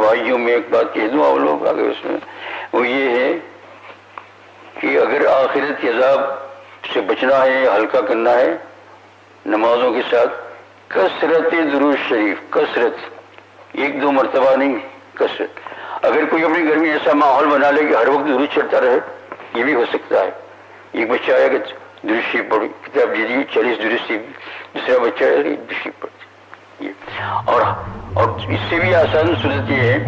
بھائیوں میں ایک بات کہہ دوں آپ لوگ آگے اس میں، وہ یہ ہے کہ اگر آخرت کے عذاب سے بچنا ہے، ہلکا کرنا ہے، نمازوں کے ساتھ کثرت درود شریف، کثرت، ایک دو مرتبہ نہیں، کثرت۔ اگر کوئی اپنے گھر میں ایسا ماحول بنا لے کہ ہر وقت درود چڑھتا رہے، یہ بھی ہو سکتا ہے۔ ایک بچہ آیا کہ درود شریف پڑھی، کتاب دے دی 40 درود شریف، دوسرا بچہ آیا درود شریف پڑھی، اور اس سے بھی آسان صورت یہ ہے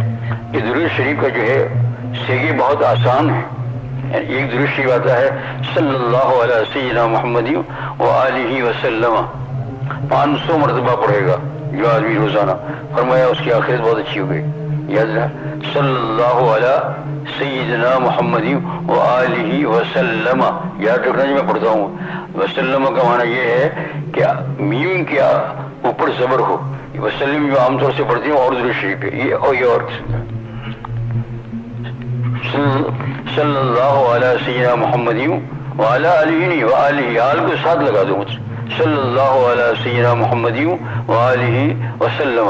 کہ درود شریف کا جو ہے سیگے بہت آسان ہے۔ ایک درود شریف آتا ہے صلی اللہ علیہ سیدنا محمد وآلہ وسلم، 500 مرتبہ پڑھے گا جو آدمی روزانہ، فرمایا اس کی آخرت بہت اچھی ہو گئی۔ یاد رہا، صلی اللہ علیہ سیدنا محمد وآلہ وسلم، یاد رکھنا جو میں پڑھتا ہوں۔ وسلم کا معنی یہ ہے کہ میم کے اوپر زبر ہو، وسلم جو عام طور سے پڑھتے ہیں اور درود شریف ہے، یہ اور صلی اللہ علیہ سیدنا محمد وعلی آلہ، وآلہ آل کو ساتھ لگا دو مجھ، صلی اللہ علیہ سیدنا محمد وآلہ وسلم،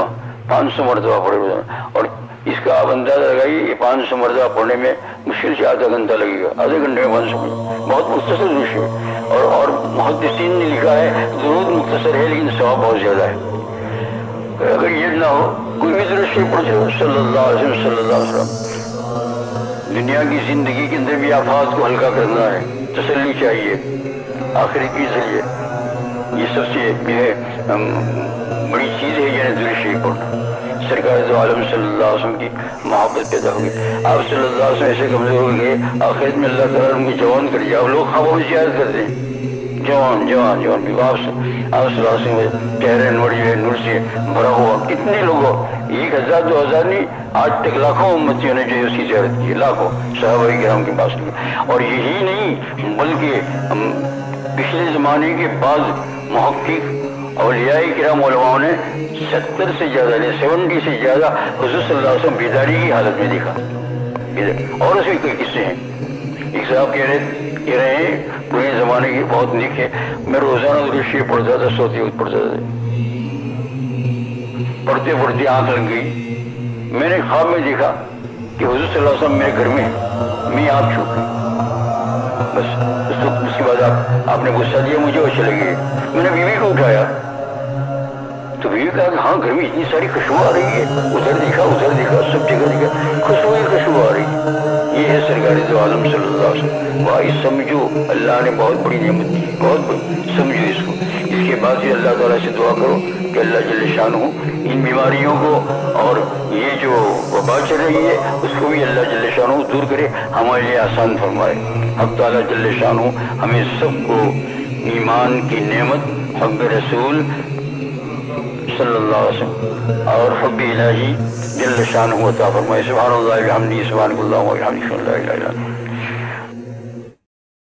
500 مرتبہ پڑھے روزانہ۔ اور اس کا آپ اندازہ لگائیے، یہ 500 مرتبہ پڑھنے میں مشکل سے آدھا گھنٹہ لگے گا، آدھے گھنٹے میں 500 بہت مختصر درود شریف، اور محدثین نے لکھا ہے درود مختصر ہے لیکن ثواب بہت زیادہ ہے۔ اگر یہ نہ ہو، کوئی بھی درود شریف پڑھ جائے صلی اللہ علیہ وسلم، صلی اللہ علیہ وسلم۔ دنیا کی زندگی کے اندر بھی آفات کو ہلکا کرنا ہے، تسلی چاہیے آخرت کے ذریعے، یہ سب سے بڑی چیز ہے، یعنی درود شریف پڑھنا۔ سرکار دو عالم صلی اللہ علیہ وسلم کی محبت پیدا ہوگی، آپ صلی اللہ علیہ وسلم ایسے کمزور ہو گئے، آخرت میں اللہ تعالیٰ ان کو جوان کر دیا۔ لوگ خوابوں میں زیادت کرتے ہیں جوان جوان جوان، آپ صلی اللہ علیہ وسلم چہرے نور جو ہے نور سے بھرا ہوا، کتنے لوگوں، 1000 2000 نہیں، آج تک لاکھوں امتیوں نے جو ہے اس کی زیارت کی، لاکھوں صحابہ کرام کے پاس کی۔ اور یہی نہیں بلکہ پچھلے زمانے کے بعض محقق اولیاء کرام علماء نے 70 سے زیادہ، 70 سے زیادہ حضور صلی اللہ علیہ وسلم بیداری کی حالت میں دیکھا۔ اور اس میں کوئی قصے ہیں، ایک صاحب کہہ رہے ہیں پورے زمانے کی بہت نیک ہے، میں روزانہ درود شریف پڑھتا تھا، سوتے وقت پڑھتا تھا، پڑھتے پڑھتے آنکھ لگ گئی، میں نے خواب میں دیکھا کہ حضور صلی اللہ علیہ وسلم میرے گھر میں، میں آنکھ چھو گئی، بس اس کے بعد آپ نے غصہ دیا مجھے اور چلے گئے۔ میں نے بیوی کو اٹھایا تو بیوی کہا کہ ہاں گھر میں اتنی ساری خوشبو آ رہی ہے، ادھر دیکھا سب جگہ دیکھا، خوشبو آ رہی ہے۔ یہ ہے سرکار دو عالم صلی اللہ علیہ وسلم۔ بھائی سمجھو اللہ نے بہت بڑی نعمت دی، بہت بڑی، سمجھو اس کو۔ اس کے بعد بھی اللہ تعالیٰ سے دعا کرو کہ اللہ جل شانہ ان بیماریوں کو اور یہ جو وبا چل رہی ہے اس کو بھی اللہ جل شانہ دور کرے، ہمارے لیے آسان فرمائے۔ حق تعالیٰ جل شانہ ہمیں سب کو ایمان کی نعمت، حب رسول صلی اللہ علیہ وسلم اور حب الہی جل شانہ عطا فرمائے۔ سبحان اللہ وبحمدہ، سبحان اللہ وبحمدہ، لا الہ الا اللہ۔